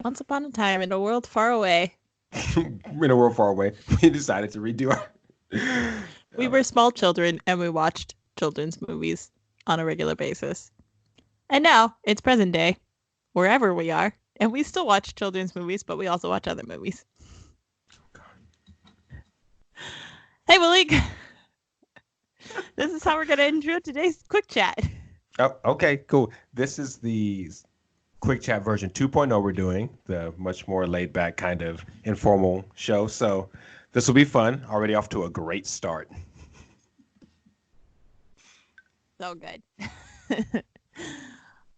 Once upon a time in a world far away, In a world far away, we decided to redo our. we were small children and we watched children's movies on a regular basis. And now it's present day, wherever we are, and we still watch children's movies, but we also watch other movies. Hey, Malik, this is how we're going to intro today's quick chat. Oh, okay, cool. This is the quick chat version 2.0 we're doing, the much more laid back kind of informal show. So this will be fun. Already off to a great start. So good.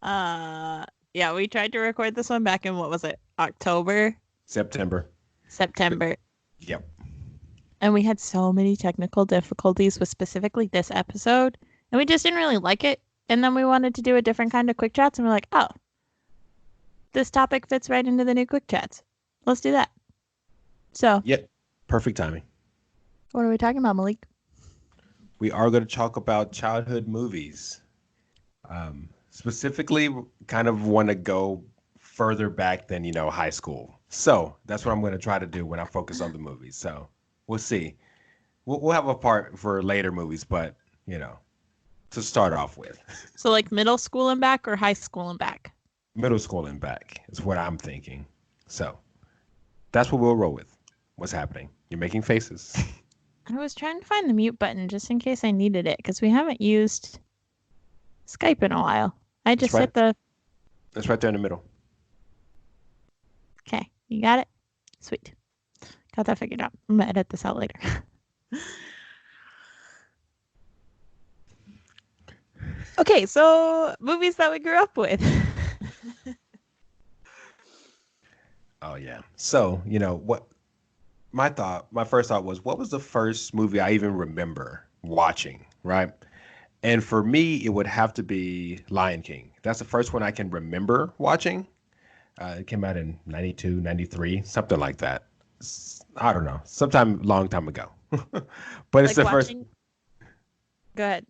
Yeah, we tried to record this one back in, what was it, October, September. September. Yep. And we had so many technical difficulties with specifically this episode, and we just didn't really like it. And then we wanted to do a different kind of quick chats, and we're like, oh, this topic fits right into the new quick chats. Let's do that. So, Yep. Perfect timing. what are we talking about, Malik? We are going to talk about childhood movies. Specifically, kind of want to go further back than, high school. So that's what I'm going to try to do when I focus on the movies. So we'll see. We'll have a part for later movies, but, to start off with. So, like middle school and back or high school and back? Middle school and back is what I'm thinking. So that's what we'll roll with. What's happening? You're making faces. I was trying to find the mute button just in case I needed it because we haven't used Skype in a while. I just hit the. It's right there in the middle. Okay, you got it? Sweet. Got that figured out. I'm going to edit this out later. Okay, so movies that we grew up with. Oh, yeah. So, what my first thought was, what was the first movie I even remember watching, right? And for me, it would have to be Lion King. That's the first one I can remember watching. It came out in 92, 93, something like that. I don't know, sometime long time ago. But it's Like the first. watching. Go ahead.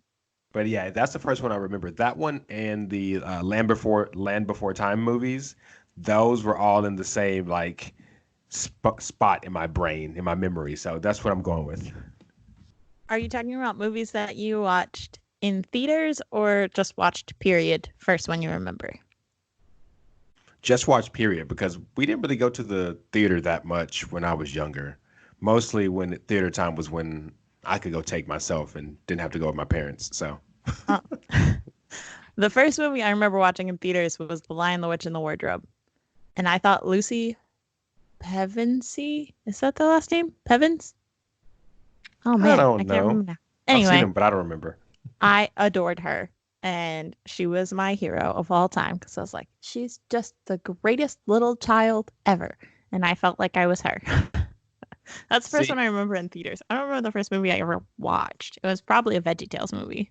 But yeah, that's the first one I remember. That one and the Land Before Time movies. Those were all in the same like spot in my brain, in my memory. So that's what I'm going with. Are you talking about movies that you watched in theaters or just watched period first one you remember? Just watch period because we didn't really go to the theater that much when I was younger. Mostly when theater time was when I could go take myself and didn't have to go with my parents. So Oh. The first movie I remember watching in theaters was The Lion, the Witch, and the Wardrobe. And I thought Lucy Pevensey, is that the last name? Pevens? Oh I man, I don't can't know. remember now. I've seen Anyway, them, but I don't remember. I adored her. And she was my hero of all time because I was like, she's just the greatest little child ever. And I felt like I was her. That's the first See, one I remember in theaters. I don't remember the first movie I ever watched. It was probably a VeggieTales movie.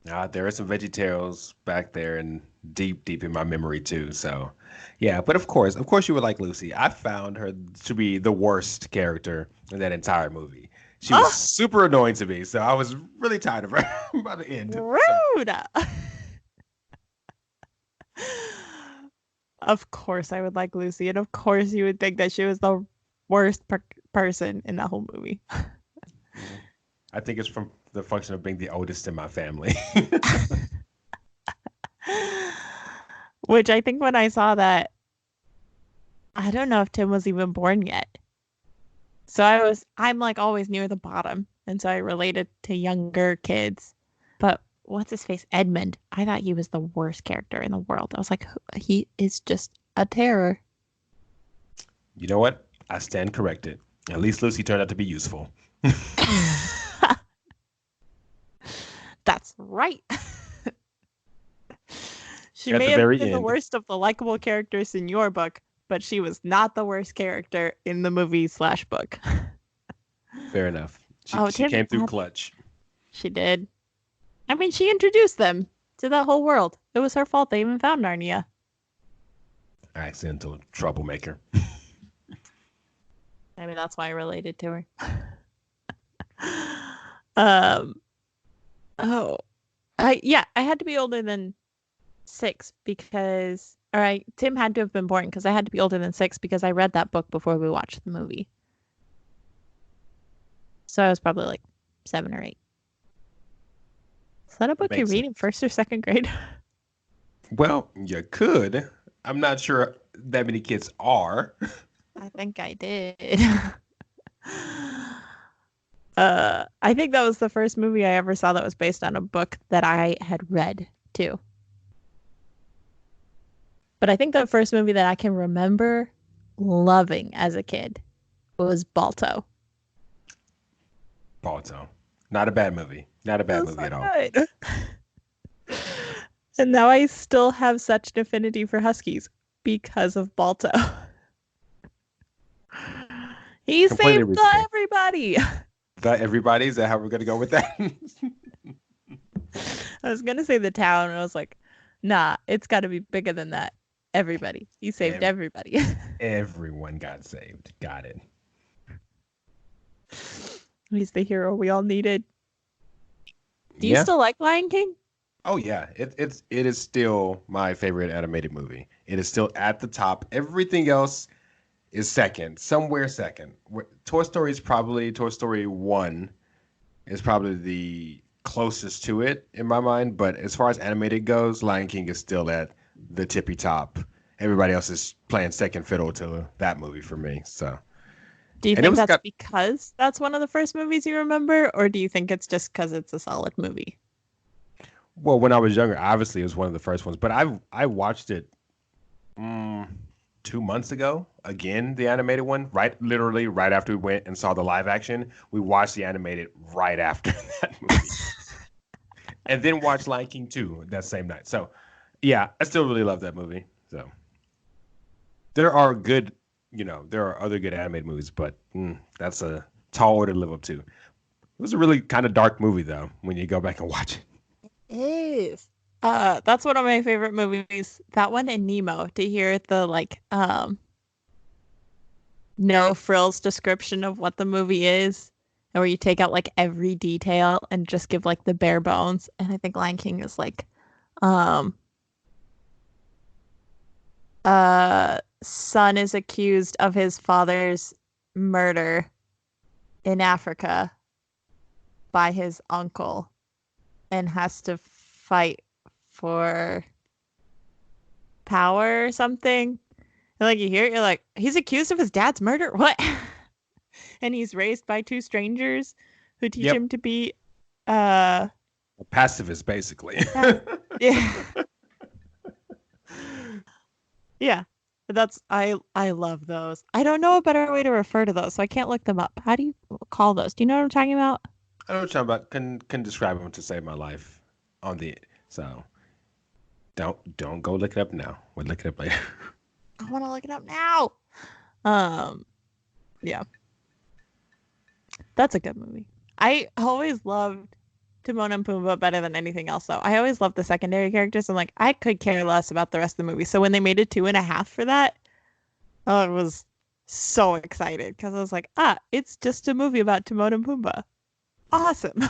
there are some VeggieTales back there and deep, deep in my memory too. So, yeah. But of course, you would like Lucy. I found her to be the worst character in that entire movie. She was Oh, super annoying to me, so I was really tired of her by the end. So, rude! Of course I would like Lucy, and of course you would think that she was the worst person in that whole movie. yeah. I think it's from the function of being the oldest in my family. Which I think when I saw that, I don't know if Tim was even born yet. So I'm like always near the bottom. And so I related to younger kids. But what's his face? Edmund. I thought he was the worst character in the world. I was like, he is just a terror. You know what? I stand corrected. At least Lucy turned out to be useful. That's right. She At may the have very been the end. worst of the likable characters in your book, but she was not the worst character in the movie/book. Fair enough. She Oh, she Tim, came through clutch. she did. I mean, she introduced them to that whole world. It was her fault they even found Narnia. Accidental troublemaker. Maybe that's why I related to her. um. Oh, I had to be older than 6 because All right, Tim had to have been born because I had to be older than 6 because I read that book before we watched the movie. So I was probably like 7 or 8. Is that a book you Makes read sense. in first or second grade? Well, you could. I'm not sure that many kids are. I think I did. I think that was the first movie I ever saw that was based on a book that I had read too. But I think the first movie that I can remember loving as a kid was Balto. Balto. Not a bad movie. Not a It bad was movie so at all. good. And now I still have such an affinity for Huskies because of Balto. He Completely saved reasonable. everybody. That everybody, is that how we're gonna go with that? I was gonna say the town, and I was like, nah, it's got to be bigger than that. Everybody. He saved Ev- everybody. Everyone got saved. Got it. He's the hero we all needed. Do you Yeah. still like Lion King? Oh yeah. It is still my favorite animated movie. It is still at the top. Everything else is second, somewhere second. Toy Story is probably Toy Story 1 is probably the closest to it in my mind. But as far as animated goes, Lion King is still at the tippy top. Everybody else is playing second fiddle to that movie for me. So, Do you and it think was that's got because that's one of the first movies you remember, or do you think it's just because it's a solid movie? well when I was younger. Obviously, it was one of the first ones. But I watched it mm, 2 months ago again, the animated one. Right, literally right after we went and saw the live action, we watched the animated right after that movie, and then watched Lion King 2 that same night. So, yeah, I still really love that movie. So there are good, there are other good animated movies, but that's a tall order to live up to. It was a really kind of dark movie though when you go back and watch it. Is. That's one of my favorite movies. That one and Nemo. To hear the like no frills description of what the movie is, and where you take out like every detail and just give like the bare bones. And I think Lion King is like um son is accused of his father's murder in Africa by his uncle and has to fight for power or something. And like you hear it, you're like, he's accused of his dad's murder? What? And he's raised by two strangers who teach Yep, him to be uh a pacifist basically. yeah. Yeah. Yeah. That's I love those. I don't know a better way to refer to those, so I can't look them up. How do you call those? Do you know what I'm talking about? I know what you're talking about. Can describe them to save my life on the so don't go look it up now. We'll look it up later. I want to look it up now. Um, yeah, that's a good movie. I always loved Timon and Pumbaa better than anything else, though. I always loved the secondary characters. I'm like, I could care less about the rest of the movie. So when they made it 2.5 for that, I was so excited because I was like, it's just a movie about Timon and Pumbaa. Awesome.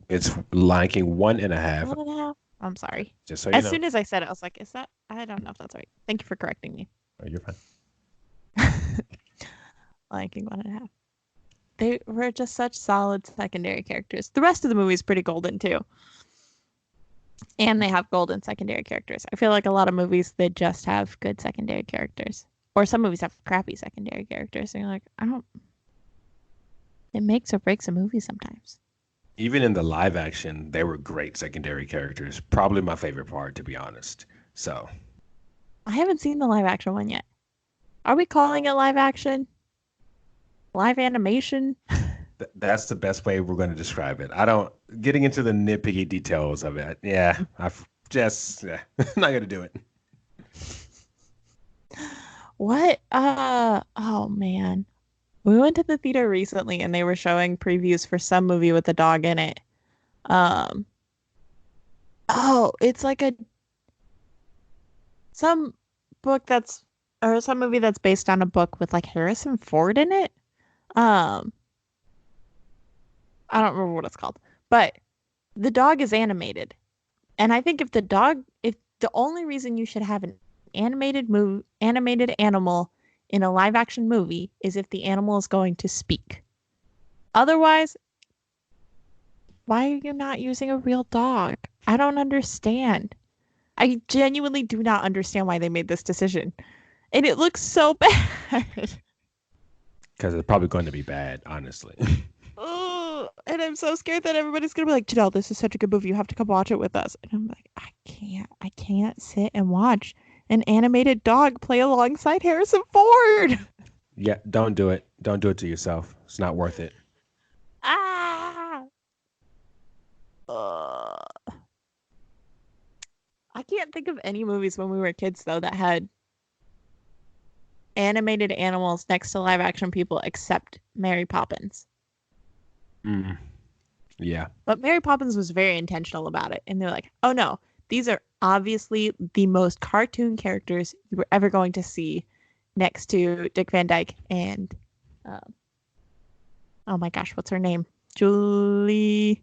It's liking 1.5. 1.5. I'm sorry. Just so you As know. soon as I said it, I was like, is that? I don't know if that's right. Thank you for correcting me. Oh, you're fine. Liking 1.5. They were just such solid secondary characters. The rest of the movie is pretty golden too. And they have golden secondary characters. I feel like a lot of movies they just have good secondary characters. Or some movies have crappy secondary characters. And you're like, I don't it makes or breaks a movie sometimes. Even in the live action, they were great secondary characters. Probably my favorite part, to be honest. So I haven't seen the live action one yet. Are we calling it live action? Live animation? that's the best way we're going to describe it. I don't getting into the nitpicky details of it. Yeah, I've just not going to do it. What? Oh man. We went to the theater recently and they were showing previews for some movie with a dog in it. Um, oh, it's like a some book that's or some movie that's based on a book with like Harrison Ford in it. Um, I don't remember what it's called, but the dog is animated. And I think if The only reason you should have an animated animal in a live action movie is if the animal is going to speak. Otherwise, why are you not using a real dog? I don't understand. I genuinely do not understand why they made this decision. And it looks so bad. Because it's probably going to be bad, honestly. Oh, and I'm so scared that everybody's gonna be like, Janelle, this is such a good movie. You have to come watch it with us. And I'm like, I can't sit and watch an animated dog play alongside Harrison Ford. Yeah, don't do it. Don't do it to yourself. It's not worth it. Ah. Uh, I can't think of any movies when we were kids though that had animated animals next to live action people except Mary Poppins. Mm, yeah. But Mary Poppins was very intentional about it. And they're like, oh no, these are obviously the most cartoon characters you were ever going to see next to Dick Van Dyke and, oh my gosh, what's her name? Julie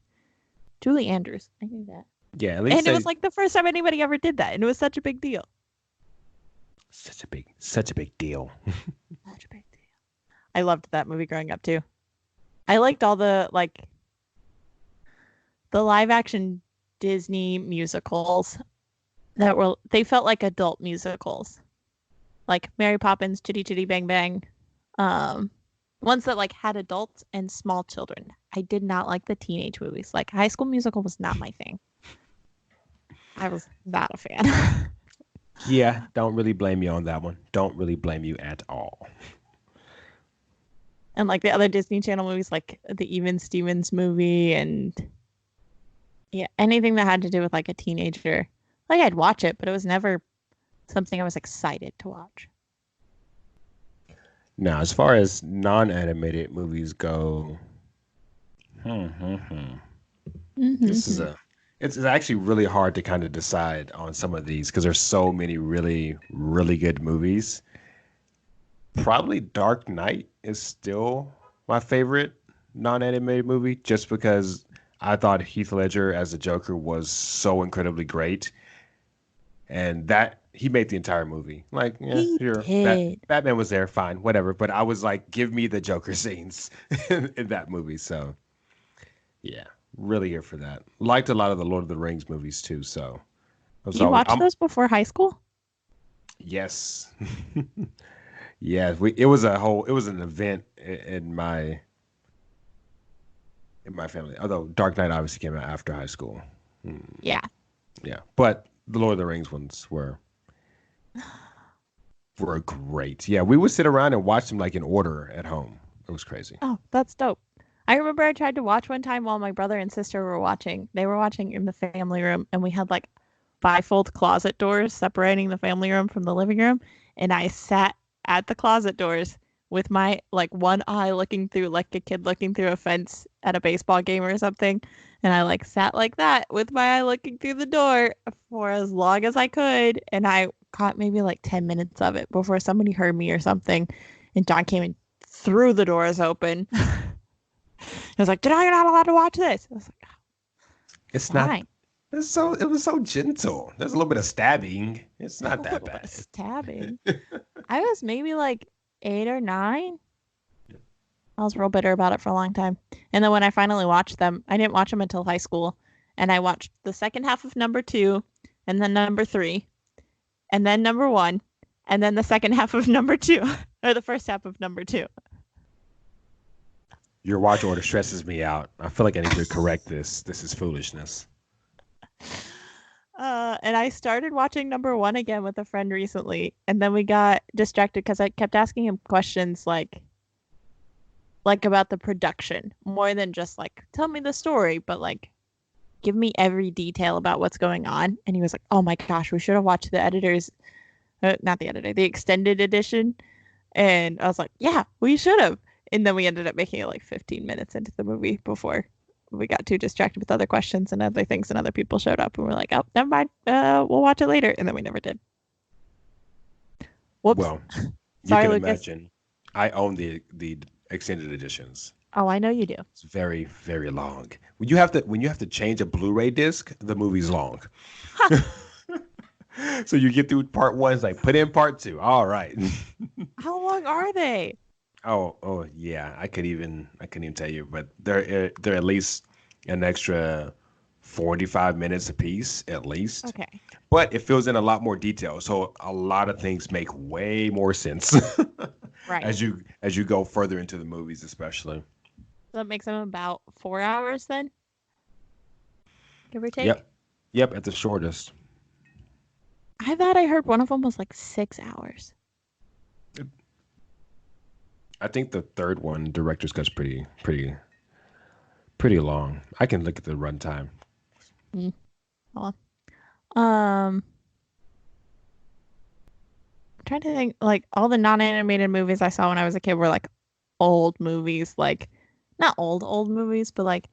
Andrews. I knew that. Yeah, at least And it was like the first time anybody ever did that. And it was such a big deal. such a big deal. Such a big deal. I loved that movie growing up too. I liked all the live action Disney musicals they felt like adult musicals. Like Mary Poppins, Chitty Chitty Bang Bang. Ones that like had adults and small children. I did not like the teenage movies. Like High School Musical was not my thing. I was not a fan. Yeah, don't really blame you on that one. Don't really blame you at all. And like the other Disney Channel movies, like the Even Stevens movie and yeah, anything that had to do with like a teenager. Like I'd watch it, but it was never something I was excited to watch. Now, as far as non-animated movies go, hmm, hmm, hmm. this is Mm-hmm. a it's actually really hard to kind of decide on some of these because there's so many really, really good movies. Probably Dark Knight is still my favorite non-animated movie just because I thought Heath Ledger as a Joker was so incredibly great and that he made the entire movie. Like, yeah, He sure, did. Batman was there, fine, whatever. But I was like, give me the Joker scenes in that movie. So yeah, really here for that. Liked a lot of the Lord of the Rings movies too. So I was You always, watched those before high school? yes, yeah. It was an event in my family. Although Dark Knight obviously came out after high school. Hmm, Yeah. yeah, but the Lord of the Rings ones were great. Yeah, we would sit around and watch them like in order at home. It was crazy. Oh, that's dope. I remember I tried to watch one time while my brother and sister were watching. They were watching in the family room, and we had like bifold closet doors separating the family room from the living room. And I sat at the closet doors with my like one eye looking through, like a kid looking through a fence at a baseball game or something. And I like sat like that with my eye looking through the door for as long as I could. And I caught maybe like 10 minutes of it before somebody heard me or something. And John came and threw the doors open. He was like, "Did I not allowed to watch this?" I was like, It's not. "Fine." It was so gentle. There's a little bit of stabbing. It's A not that little bit bad. of stabbing. I was maybe like 8 or 9. I was real bitter about it for a long time. And then when I finally watched them, I didn't watch them until high school. And I watched the second half of number 2, and then number 3, and then number 1, and then the second half of number 2, or the first half of number 2. Your watch order stresses me out. I feel like I need to correct this. This is foolishness. And I started watching number 1 again with a friend recently, and then we got distracted because I kept asking him questions like about the production more than just like tell me the story, but like give me every detail about what's going on. And he was like, "Oh my gosh, we should have watched the not the editor, the extended edition." And I was like, "Yeah, we should have." And then we ended up making it like 15 minutes into the movie before we got too distracted with other questions and other things, and other people showed up, and we're like, "Oh, never mind. We'll watch it later." And then we never did. Whoops. Well, you Sorry, can Lucas. imagine. I own the extended editions. Oh, I know you do. It's very, very long. When you have to change a Blu-ray disc, the movie's long. So you get through part one, it's like put in part two. All right. How long are they? Oh yeah. I couldn't even tell you, but they're at least an extra 45 minutes a piece, at least. Okay. But it fills in a lot more detail. So a lot of things make way more sense Right. as you go further into the movies, especially. So that makes them about 4 hours then, give or take. Yep. Yep, at the shortest. I thought I heard one of them was like 6 hours. I think the third one, director's cut's pretty long. I can look at the runtime. Mm. Hold on. I'm trying to think, like all the non-animated movies I saw when I was a kid were like old movies, like not old movies, but like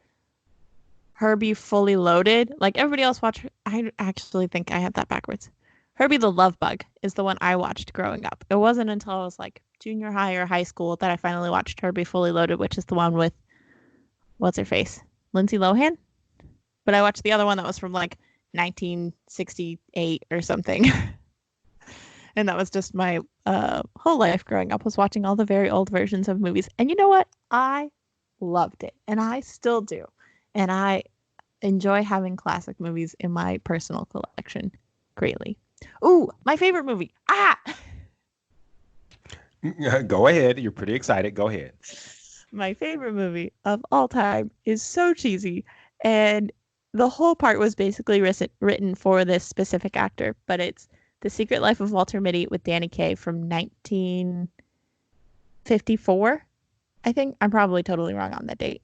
Herbie Fully Loaded. Like everybody else watched. I actually think I had that backwards. Herbie the Love Bug is the one I watched growing up. It wasn't until I was like junior high or high school that I finally watched Herbie Fully Loaded, which is the one with what's her face, Lindsay Lohan. But I watched the other one that was from like 1968 or something. And that was just my whole life growing up was watching all the very old versions of movies. And you know what? I loved it, and I still do. And I enjoy having classic movies in my personal collection greatly. Ooh, my favorite movie. Go ahead. You're pretty excited. Go ahead. My favorite movie of all time is so cheesy. And the whole part was basically written for this specific actor, but it's The Secret Life of Walter Mitty with Danny Kaye from 1954. I think I'm probably totally wrong on that date.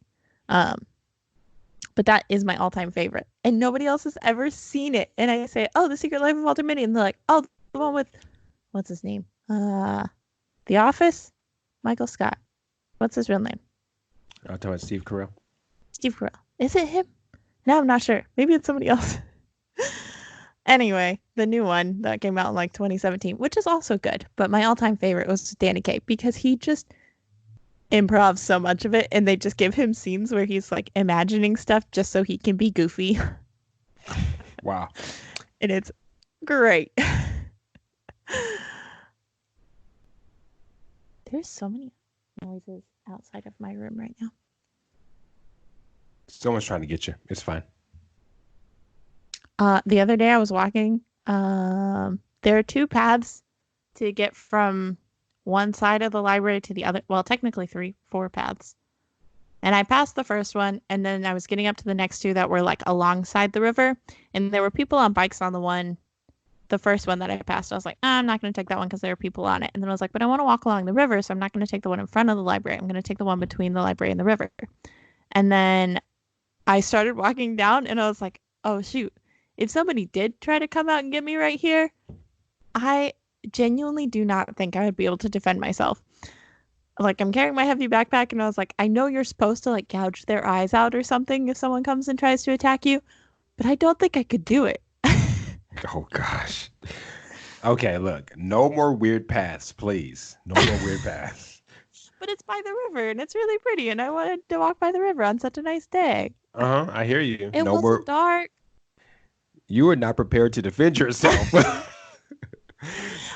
Um, but that is my all-time favorite. And nobody else has ever seen it. And I say, "Oh, The Secret Life of Walter Mitty." And they're like, "Oh, the one with what's his name? The Office? Michael Scott. What's his real name? I'll talk about Steve Carell. Steve Carell. Is it him? No, I'm not sure. Maybe it's somebody else." Anyway, the new one that came out in like 2017, which is also good, but my all-time favorite was Danny Kaye because he just improvs so much of it, and they just give him scenes where he's like imagining stuff just so he can be goofy, Wow. and it's great. There's so many noises outside of my room right now. Someone's trying to get you. It's fine. The other day I was walking. There are two paths to get from one side of the library to the other. Well, technically three, four paths. And I passed the first one, and then I was getting up to the next two that were like alongside the river, and there were people on bikes on the first one that I passed. I was like, I'm not going to take that one because there are people on it. And then I was like, but I want to walk along the river, so I'm not going to take the one in front of the library. I'm going to take the one between the library and the river. And then I started walking down, and I was like, oh shoot, if somebody did try to come out and get me right here, I genuinely do not think I would be able to defend myself. Like, I'm carrying my heavy backpack, and I was like, I know you're supposed to like gouge their eyes out or something if someone comes and tries to attack you, but I don't think I could do it. Oh gosh. Okay, look. No more weird paths, please. No more weird paths. But it's by the river, and it's really pretty, and I wanted to walk by the river on such a nice day. Uh-huh. I hear you. It No wasn't more. dark. You were not prepared to defend yourself.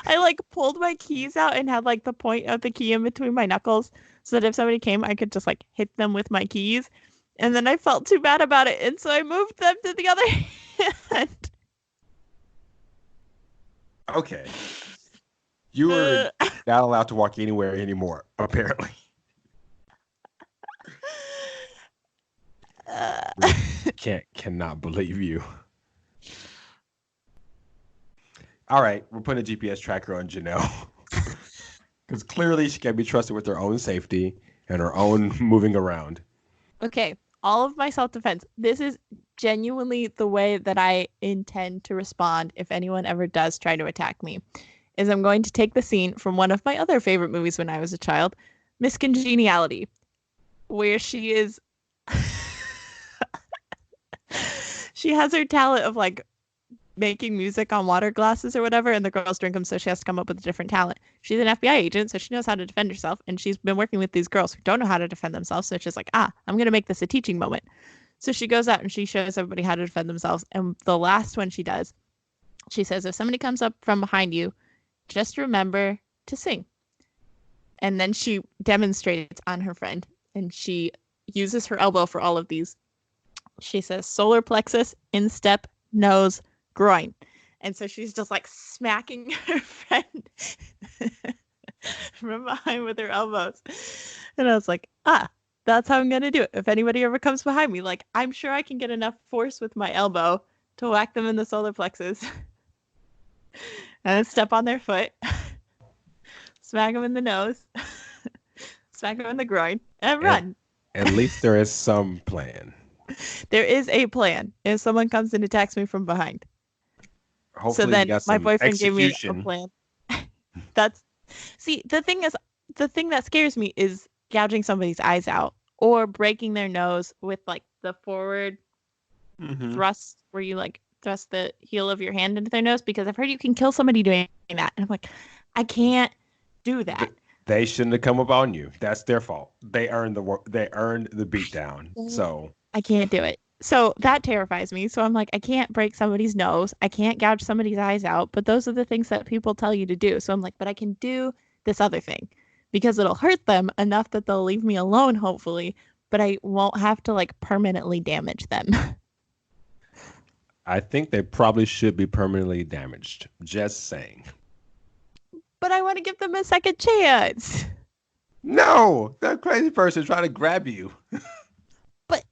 I like pulled my keys out and had like the point of the key in between my knuckles so that if somebody came, I could just like hit them with my keys. And then I felt too bad about it, and so I moved them to the other hand. Okay. You were not allowed to walk anywhere anymore, apparently. Uh, Cannot believe you. All right, we're putting a GPS tracker on Janelle. Because clearly she can be trusted with her own safety and her own moving around. okay, all of my self-defense. This is genuinely the way that I intend to respond if anyone ever does try to attack me. Is I'm going to take the scene from one of my other favorite movies when I was a child, Miss Congeniality, where she is she has her talent of like making music on water glasses or whatever, and the girls drink them, so she has to come up with a different talent. She's an FBI agent, so she knows how to defend herself, and she's been working with these girls who don't know how to defend themselves, so she's like, I'm going to make this a teaching moment. So she goes out and she shows everybody how to defend themselves, and the last one she does, She says, if somebody comes up from behind you, just remember to sing. And then she demonstrates on her friend, and she uses her elbow for all of these. She says solar plexus, instep, nose, groin. And so she's just like smacking her friend from behind with her elbows. And I was like, that's how I'm going to do it. If anybody ever comes behind me, like, I'm sure I can get enough force with my elbow to whack them in the solar plexus and then step on their foot, smack them in the nose, smack them in the groin, and run. At least there is some plan. There is a plan if someone comes and attacks me from behind. Hopefully, so you then got my some boyfriend gave me a execution. plan. That's the thing is, the thing that scares me is gouging somebody's eyes out or breaking their nose with like the forward thrust where you like thrust the heel of your hand into their nose, because I've heard you can kill somebody doing that. And I'm like, I can't do that. They shouldn't have come up on you. That's their fault. They earned the beatdown. So I can't do it. So that terrifies me. So I'm like, I can't break somebody's nose. I can't gouge somebody's eyes out. But those are the things that people tell you to do. So I'm like, but I can do this other thing because it'll hurt them enough that they'll leave me alone, hopefully. But I won't have to like permanently damage them. I think they probably should be permanently damaged. Just saying. But I want to give them a second chance. No, that crazy person trying to grab you. But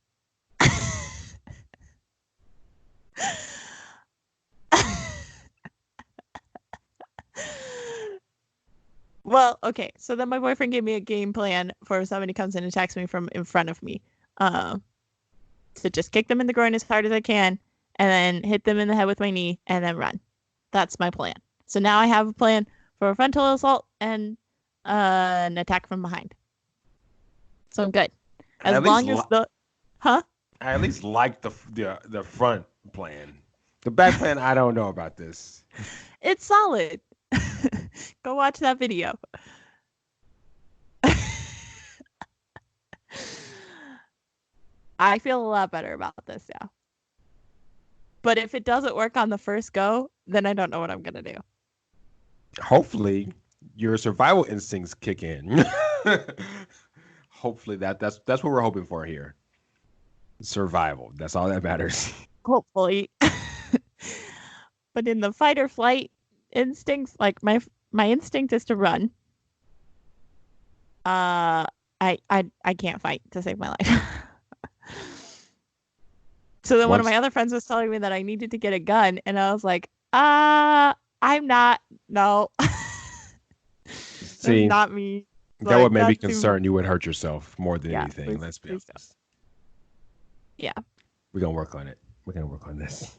well, okay. So then my boyfriend gave me a game plan for if somebody comes and attacks me from in front of me. To just kick them in the groin as hard as I can, and then hit them in the head with my knee, and then run. That's my plan. So now I have a plan for a frontal assault and an attack from behind. So I'm good. As long as the, huh? I at least like the front plan. The back plan, I don't know about this. It's solid. Go watch that video. I feel a lot better about this now. But if it doesn't work on the first go, then I don't know what I'm going to do. Hopefully, your survival instincts kick in. Hopefully that's what we're hoping for here. Survival. That's all that matters. Hopefully. But in the fight or flight instincts, like my instinct is to run. I can't fight to save my life. So then one of my other friends was telling me that I needed to get a gun, and I was like, I'm not. No. See, that's not me. That would make me concerned you would hurt yourself more than anything. Please, let's be honest. Don't. Yeah. We're going to work on it. We're going to work on this.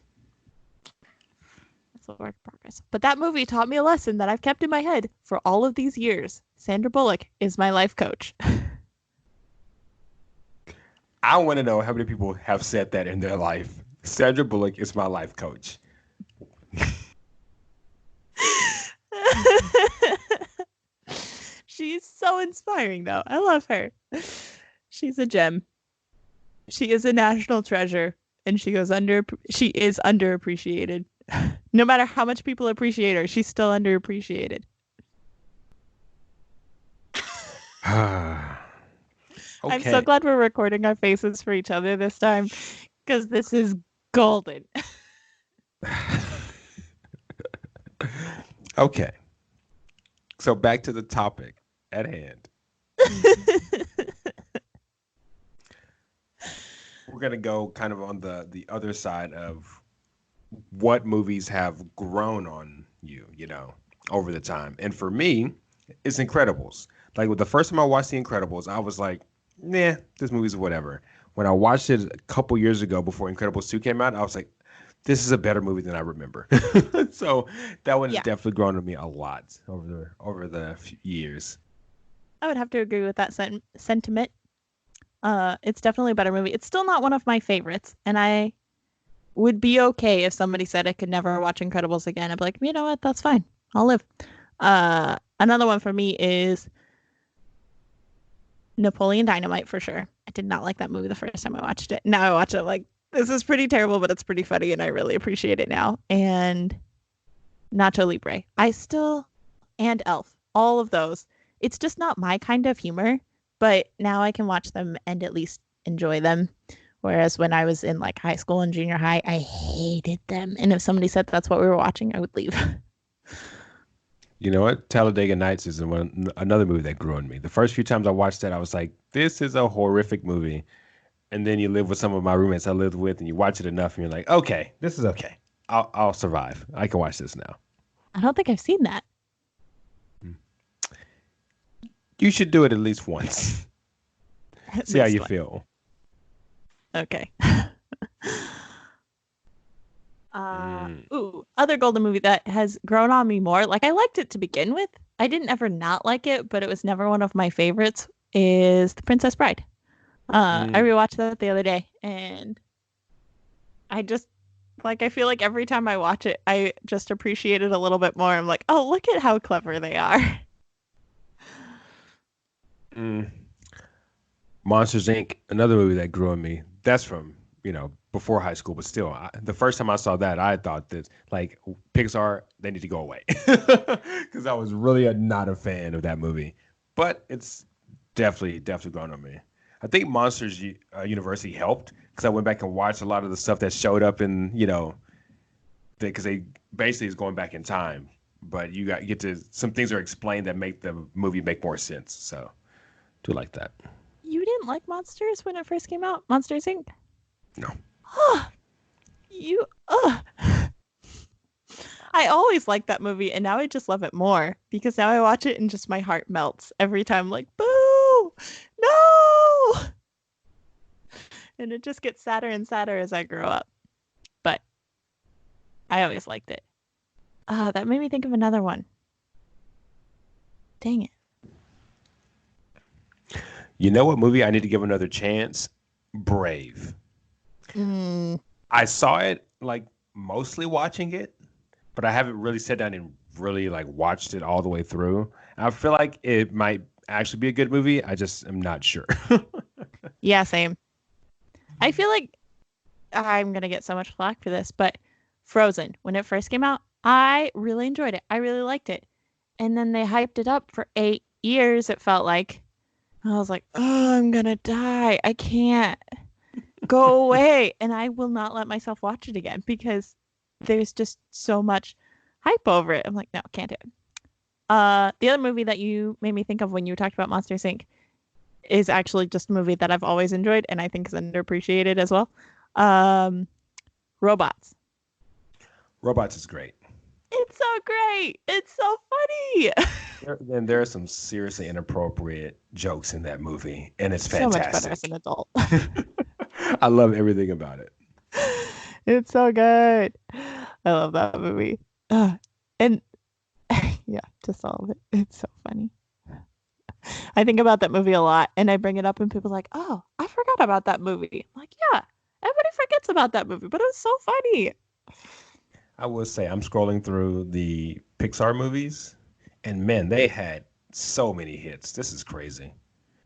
That's a work in progress. But that movie taught me a lesson that I've kept in my head for all of these years. Sandra Bullock is my life coach. I want to know how many people have said that in their life. Sandra Bullock is my life coach. She's so inspiring, though. I love her. She's a gem. She is a national treasure, and she is underappreciated. No matter how much people appreciate her, she's still underappreciated. Okay. I'm so glad we're recording our faces for each other this time, because this is golden. Okay. So back to the topic at hand. We're going to go kind of on the other side of what movies have grown on you, over the time. And for me, it's Incredibles. Like with the first time I watched The Incredibles, I was like, nah, this movie's whatever. When I watched it a couple years ago before Incredibles 2 came out, I was like, this is a better movie than I remember. So that one has definitely grown on me a lot over the few years. I would have to agree with that sentiment. It's definitely a better movie. It's still not one of my favorites, and I would be okay if somebody said I could never watch Incredibles again. I'd be like, you know what? That's fine. I'll live. Another one for me is Napoleon Dynamite for sure. I did not like that movie the first time I watched it. Now I watch it like, this is pretty terrible, but it's pretty funny, and I really appreciate it now. And Nacho Libre. I still and Elf. All of those. It's just not my kind of humor, but now I can watch them and at least enjoy them. Whereas when I was in like high school and junior high, I hated them. And if somebody said that's what we were watching, I would leave. You know what? Talladega Nights is another movie that grew on me. The first few times I watched that, I was like, "This is a horrific movie." And then you live with some of my roommates I lived with, and you watch it enough, and you're like, "Okay, this is okay. I'll survive. I can watch this now." I don't think I've seen that. You should do it at least once. At See how least you one. feel. Okay. Mm, Other Golden movie that has grown on me more. Like I liked it to begin with. I didn't ever not like it, but it was never one of my favorites. Is The Princess Bride. I mm. rewatched that the other day, and I just like I feel like every time I watch it, I just appreciate it a little bit more. I'm like, oh, look at how clever they are. Mm. Monsters Inc. Another movie that grew on me. That's from before high school, but still, the first time I saw that, I thought that like Pixar, they need to go away because I was really not a fan of that movie. But it's definitely grown on me. I think Monsters University helped because I went back and watched a lot of the stuff that showed up in because they basically is going back in time, but you get to some things are explained that make the movie make more sense. So do like that. You didn't like Monsters when it first came out, Monsters Inc. No. You, ugh. I always liked that movie, and now I just love it more because now I watch it and just my heart melts every time. Like, boo, no, and it just gets sadder and sadder as I grow up. But I always liked it. That made me think of another one. Dang it. You know what movie I need to give another chance? Brave. Mm, I saw it like mostly watching it, but I haven't really sat down and really like watched it all the way through. I feel like it might actually be a good movie. I just am not sure. yeah, same. I feel like I'm gonna get so much flack for this, but Frozen, when it first came out, I really enjoyed it. I really liked it. And then they hyped it up for 8 years, it felt like. I was like, oh, I'm gonna die. I can't go away. And I will not let myself watch it again because there's just so much hype over it. I'm like, no, can't do it. The other movie that you made me think of when you talked about Monsters Inc. is actually just a movie that I've always enjoyed and I think is underappreciated as well. Um, Robots. Robots is great. It's so great. It's so funny. Then there are some seriously inappropriate jokes in that movie, and it's So much better as fantastic. an adult. I love everything about it. It's so good. I love that movie. And yeah, just all of it. It's so funny. I think about that movie a lot and I bring it up and people are like, oh, I forgot about that movie. I'm like, yeah, everybody forgets about that movie, but it was so funny. I will say I'm scrolling through the Pixar movies, and man, they had so many hits. This is crazy.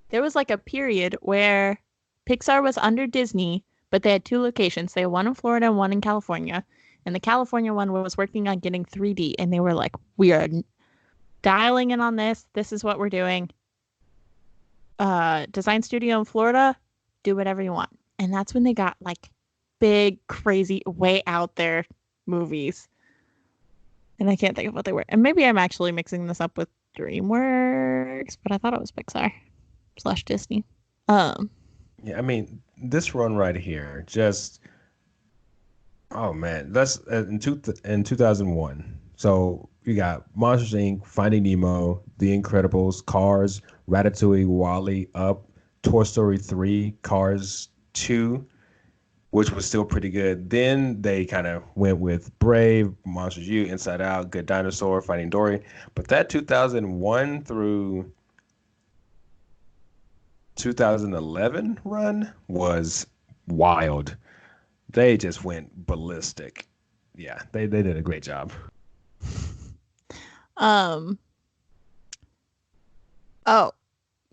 There was like a period where Pixar was under Disney, but they had two locations. They had one in Florida and one in California. And the California one was working on getting 3D. And they were like, we are dialing in on this. This is what we're doing. Design studio in Florida, do whatever you want. And that's when they got like big, crazy, way out there movies. And I can't think of what they were. And maybe I'm actually mixing this up with DreamWorks, but I thought it was Pixar slash Disney. Um, Yeah, I mean, this run right here, just oh man, that's in 2001. So you got Monsters Inc., Finding Nemo, The Incredibles, Cars, Ratatouille, Wally, Up, Toy Story 3, Cars 2, which was still pretty good. Then they kind of went with Brave, Monsters U, Inside Out, Good Dinosaur, Finding Dory. But that 2001 through 2011 run was wild. They just went ballistic. Yeah, they did a great job. um, oh,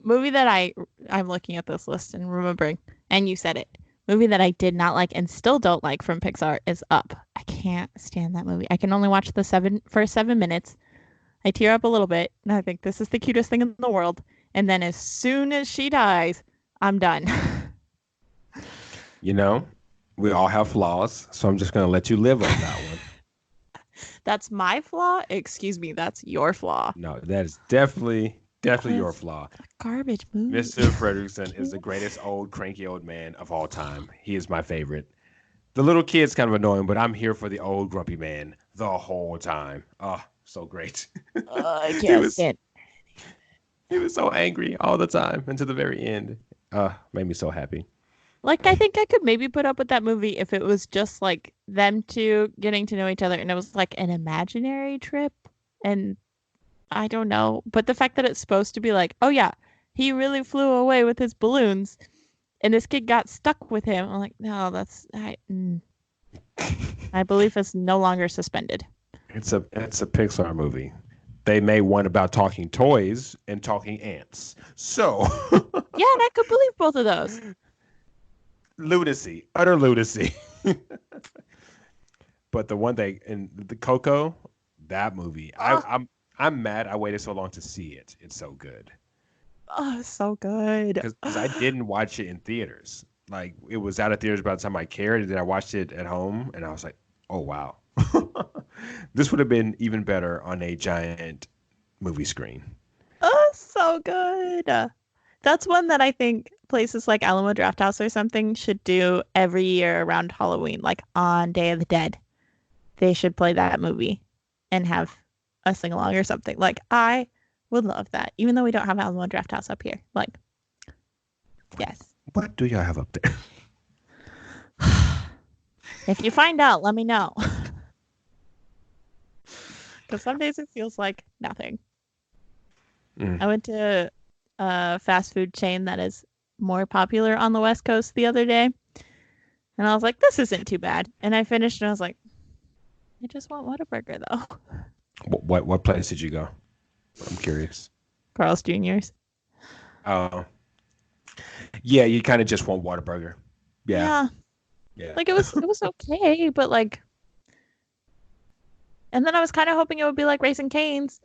movie that I'm looking at this list and remembering, and you said it. movie that I did not like and still don't like from Pixar is Up. I can't stand that movie. I can only watch the first 7 minutes. I tear up a little bit, and I think this is the cutest thing in the world. And then as soon as she dies, I'm done. You know, we all have flaws, so I'm just gonna let you live on that one. That's my flaw. Excuse me, that's your flaw. No, that is definitely your It's flaw. a garbage movie. Mr. Fredrickson is the greatest old cranky old man of all time. He is my favorite. The little kid's kind of annoying, but I'm here for the old grumpy man the whole time. Oh, so great. I he can't was stand. he was so angry all the time until the very end. Made me so happy. Like, I think I could maybe put up with that movie if it was just like them two getting to know each other and it was like an imaginary trip. And I don't know. But the fact that it's supposed to be like, oh, yeah, he really flew away with his balloons and this kid got stuck with him. I'm like, no, my belief is no longer suspended. It's a Pixar movie. They made one about talking toys and talking ants. So Yeah, and I could believe both of those. lunacy, utter lunacy. But the one thing in the Coco, that movie, Oh, I'm mad I waited so long to see it. It's so good oh, so good. because I didn't watch it in theaters. Like it was out of theaters by the time I cared, and then I watched it at home, and I was like, oh wow, this would have been even better on a giant movie screen. Oh, so good. That's one that I think places like Alamo Drafthouse or something should do every year around Halloween, like on Day of the Dead. They should play that movie and have a sing along or something. Like I would love that, even though we don't have Alamo Drafthouse up here. Like, yes. What do y'all have up there? If you find out, let me know. Because some days it feels like nothing. Mm. I went to a fast food chain that is more popular on the West Coast the other day. And I was like, this isn't too bad. And I finished and I was like, I just want Whataburger though. What place did you go? I'm curious. Carl's Jr.'s. Oh, yeah, you kind of just want Whataburger. Yeah, Yeah. yeah. Like it was okay, but like and then I was kind of hoping it would be like Raisin Cane's.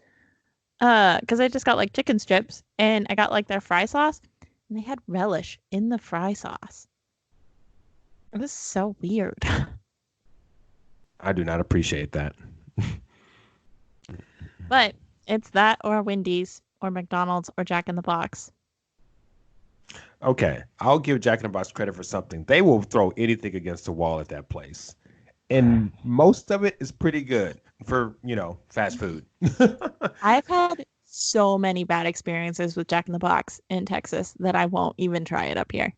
Because I just got like chicken strips and I got like their fry sauce and they had relish in the fry sauce. It was so weird. I do not appreciate that. But it's that or Wendy's or McDonald's or Jack in the Box. Okay, I'll give Jack in the Box credit for something. They will throw anything against the wall at that place, and most of it is pretty good for fast food. I've had so many bad experiences with Jack in the Box in Texas that I won't even try it up here.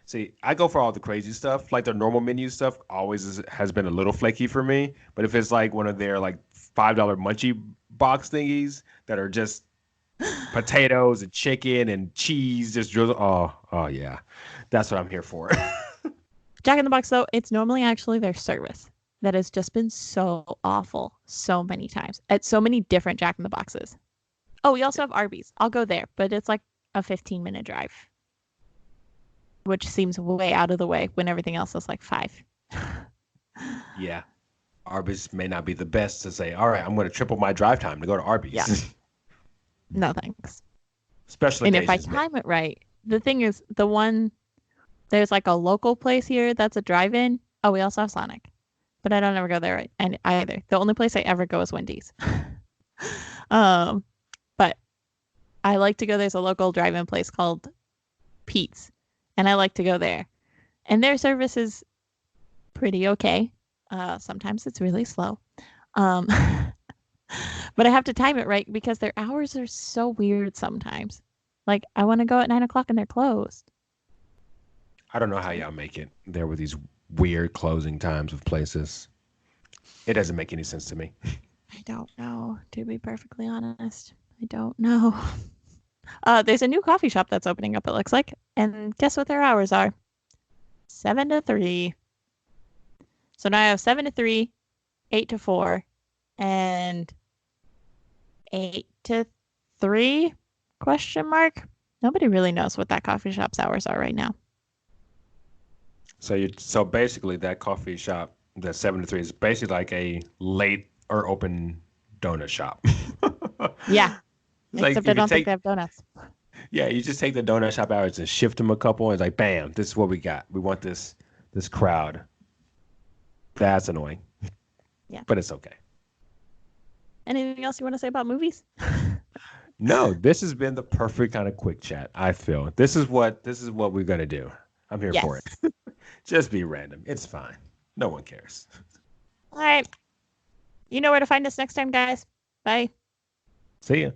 See, I go for all the crazy stuff. Like the normal menu stuff has been a little flaky for me. But if it's like one of their like $5 munchie box thingies that are just potatoes and chicken and cheese, just drizzle. Oh yeah, that's what I'm here for. Jack in the Box, though, it's normally actually their service that has just been so awful so many times at so many different Jack in the Boxes. Oh, we also have Arby's. I'll go there, but it's like a 15-minute drive, which seems way out of the way when everything else is like 5. Yeah, Arby's may not be the best to say. All right, I'm going to triple my drive time to go to Arby's. Yeah. No thanks. Special And if I occasions, man. time it right, the thing is, there's like a local place here that's a drive-in. Oh, we also have Sonic, but I don't ever go there and either. The only place I ever go is Wendy's. um, but I like to go. There's a local drive-in place called Pete's, and I like to go there. And their service is pretty okay. Sometimes it's really slow. Um, but I have to time it right because their hours are so weird sometimes. Like I want to go at 9 o'clock and they're closed. I don't know how y'all make it there with these weird closing times of places. It doesn't make any sense to me. I don't know, to be perfectly honest. I don't know. There's a new coffee shop that's opening up, it looks like. And guess what their hours are? 7 to 3. So now I have 7 to 3, 8 to 4, and 8 to 3? Question mark. Nobody really knows what that coffee shop's hours are right now. So basically that coffee shop, the 7 to 3, is basically like a late or open donut shop. Yeah, It's like except I if you don't think they take have donuts. yeah, you just take the donut shop hours and shift them a couple, and it's like bam, this is what we got. We want this crowd. That's annoying, Yeah. but it's okay. Anything else you want to say about movies? No, this has been the perfect kind of quick chat. I feel this is what we're gonna do. I'm here for Yes. it. Just be random. It's fine. No one cares. All right. You know where to find us next time, guys. Bye. See ya.